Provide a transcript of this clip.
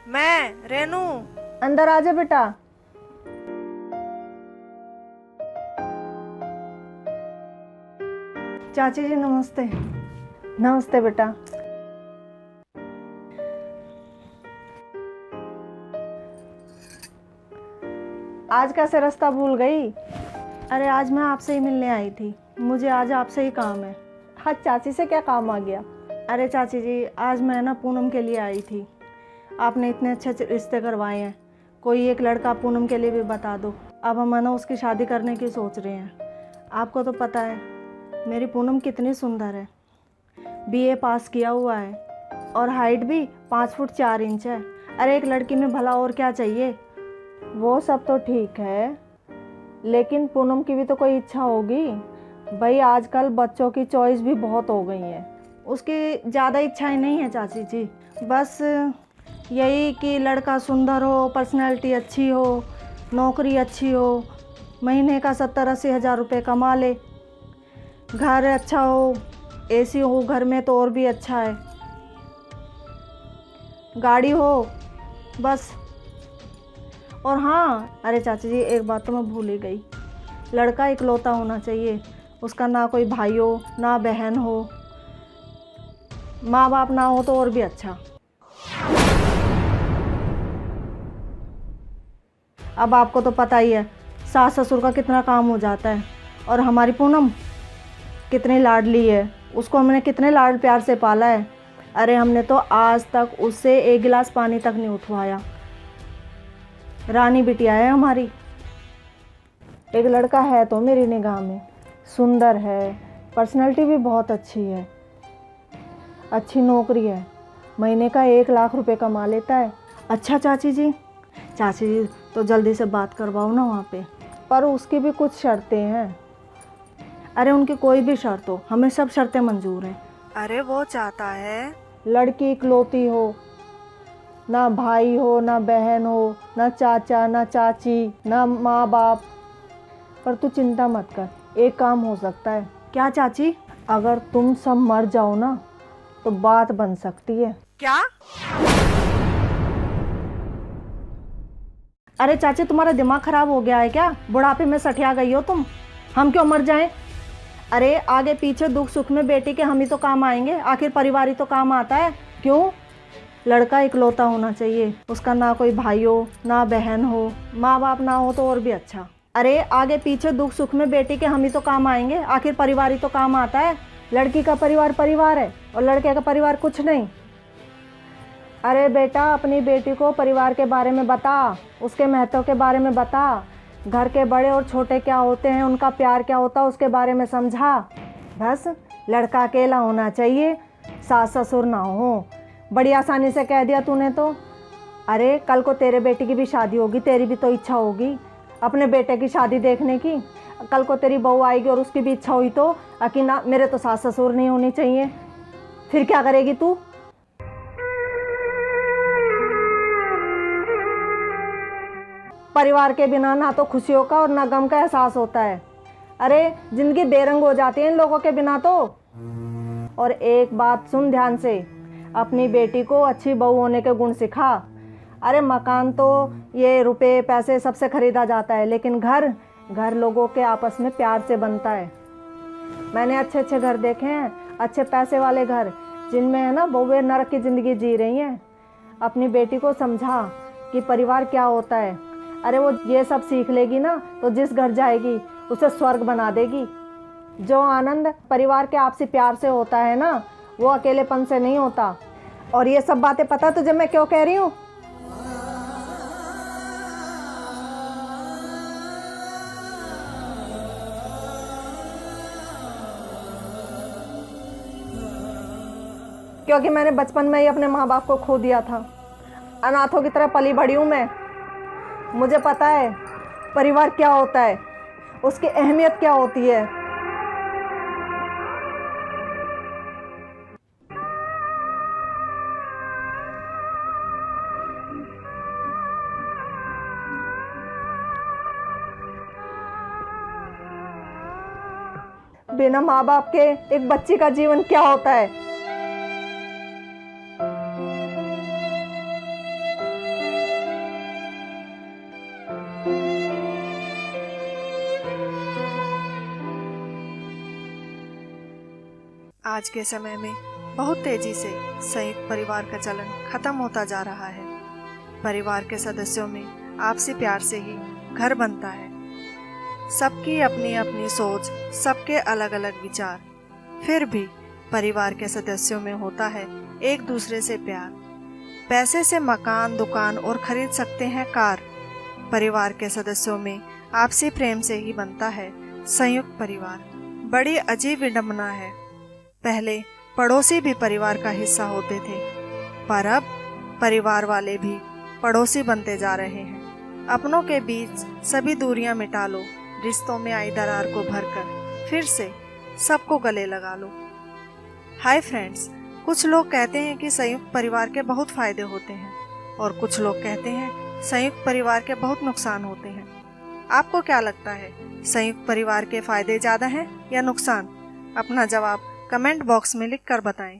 मैं रेनू। अंदर आ जा बेटा। चाची जी नमस्ते। नमस्ते बेटा। आज कैसे रास्ता भूल गई? अरे आज मैं आपसे ही मिलने आई थी, मुझे आज आपसे ही काम है। हाँ चाची से क्या काम आ गया? अरे चाची जी आज मैं ना पूनम के लिए आई थी। आपने इतने अच्छे रिश्ते करवाए हैं, कोई एक लड़का पूनम के लिए भी बता दो। अब हम ना उसकी शादी करने की सोच रहे हैं। आपको तो पता है मेरी पूनम कितनी सुंदर है, बीए पास किया हुआ है और हाइट भी 5 फुट 4 इंच है। अरे एक लड़की में भला और क्या चाहिए? वो सब तो ठीक है, लेकिन पूनम की भी तो कोई इच्छा होगी भाई। आजकल बच्चों की चॉइस भी बहुत हो गई है। उसकी ज़्यादा इच्छाएं नहीं है चाची जी, बस यही कि लड़का सुंदर हो, पर्सनैलिटी अच्छी हो, नौकरी अच्छी हो, महीने का 70-80 हज़ार रुपये कमा ले, घर अच्छा हो, एसी हो घर में तो और भी अच्छा है, गाड़ी हो बस। और हाँ अरे चाची जी एक बात तो मैं भूल ही गई, लड़का इकलौता होना चाहिए। उसका ना कोई भाई हो ना बहन हो, माँ बाप ना हो तो और भी अच्छा। अब आपको तो पता ही है सास ससुर का कितना काम हो जाता है, और हमारी पूनम कितनी लाडली है, उसको हमने कितने लाड प्यार से पाला है। अरे हमने तो आज तक उससे एक गिलास पानी तक नहीं उठवाया। रानी बिटिया है हमारी। एक लड़का है तो मेरी निगाह में सुंदर है, पर्सनैलिटी भी बहुत अच्छी है, अच्छी नौकरी है, महीने का 1 लाख रुपए कमा लेता है। अच्छा चाची जी तो जल्दी से बात करवाओ ना वहाँ पे। पर उसकी भी कुछ शर्तें हैं। अरे उनकी कोई भी शर्त हो, हमें सब शर्तें मंजूर हैं। अरे वो चाहता है लड़की इकलौती हो, ना भाई हो ना बहन हो, ना चाचा ना चाची ना माँ बाप। पर तू चिंता मत कर, एक काम हो सकता है। क्या चाची? अगर तुम सब मर जाओ ना तो बात बन सकती है। क्या? अरे चाची तुम्हारा दिमाग खराब हो गया है क्या? बुढ़ापे में सठिया गई हो तुम। हम क्यों मर जाएं? अरे आगे पीछे दुख सुख में बेटी के हम ही तो काम आएंगे, आखिर परिवार ही तो काम आता है। क्यों? लड़का इकलौता होना चाहिए, उसका ना कोई भाई हो ना बहन हो, माँ बाप ना हो तो और भी अच्छा। अरे आगे पीछे दुख सुख में बेटी के हम ही तो काम आएंगे, आखिर परिवार ही तो काम आता है। लड़की का परिवार परिवार है और लड़के का परिवार कुछ नहीं। अरे बेटा अपनी बेटी को परिवार के बारे में बता, उसके महत्व के बारे में बता, घर के बड़े और छोटे क्या होते हैं, उनका प्यार क्या होता है उसके बारे में समझा। बस लड़का अकेला होना चाहिए, सास ससुर ना हो। बड़ी आसानी से कह दिया तूने तो। अरे कल को तेरे बेटी की भी शादी होगी, तेरी भी तो इच्छा होगी अपने बेटे की शादी देखने की। कल को तेरी बहू आएगी और उसकी भी इच्छा हुई तो कि ना मेरे तो सास ससुर नहीं होनी चाहिए, फिर क्या करेगी तू? परिवार के बिना ना तो खुशियों का और ना गम का एहसास होता है। अरे जिंदगी बेरंग हो जाती है इन लोगों के बिना तो। और एक बात सुन ध्यान से, अपनी बेटी को अच्छी बहू होने के गुण सिखा। अरे मकान तो ये रुपए पैसे सबसे खरीदा जाता है, लेकिन घर लोगों के आपस में प्यार से बनता है। मैंने अच्छे अच्छे घर देखे हैं, अच्छे पैसे वाले घर, जिनमें है ना बहुएं नरक की ज़िंदगी जी रही हैं। अपनी बेटी को समझा कि परिवार क्या होता है। अरे वो ये सब सीख लेगी ना तो जिस घर जाएगी उसे स्वर्ग बना देगी। जो आनंद परिवार के आपसी प्यार से होता है ना, वो अकेलेपन से नहीं होता। और ये सब बातें पता तुझे मैं क्यों कह रही हूँ? क्योंकि मैंने बचपन में ही अपने माँ बाप को खो दिया था। अनाथों की तरह पली बड़ी हूँ मैं। मुझे पता है परिवार क्या होता है, उसकी अहमियत क्या होती है। बिना माँ बाप के एक बच्ची का जीवन क्या होता है। आज के समय में बहुत तेजी से संयुक्त परिवार का चलन खत्म होता जा रहा है। परिवार के सदस्यों में आपसी प्यार से ही घर बनता है। सबकी अपनी अपनी सोच, सबके अलग अलग विचार, फिर भी परिवार के सदस्यों में होता है एक दूसरे से प्यार। पैसे से मकान, दुकान और खरीद सकते हैं कार। परिवार के सदस्यों में आपसी प्रेम से ही बनता है संयुक्त परिवार। बड़ी अजीब विडंबना है। पहले पड़ोसी भी परिवार का हिस्सा होते थे, पर अब परिवार वाले भी पड़ोसी बनते जा रहे हैं। अपनों के बीच सभी दूरियां मिटा लो, रिश्तों में आई दरार को भरकर फिर से सबको गले लगा लो। हाय फ्रेंड्स, कुछ लोग कहते हैं कि संयुक्त परिवार के बहुत फायदे होते हैं और कुछ लोग कहते हैं संयुक्त परिवार के बहुत नुकसान होते हैं। आपको क्या लगता है, संयुक्त परिवार के फायदे ज़्यादा हैं या नुकसान? अपना जवाब कमेंट बॉक्स में लिख कर बताएं।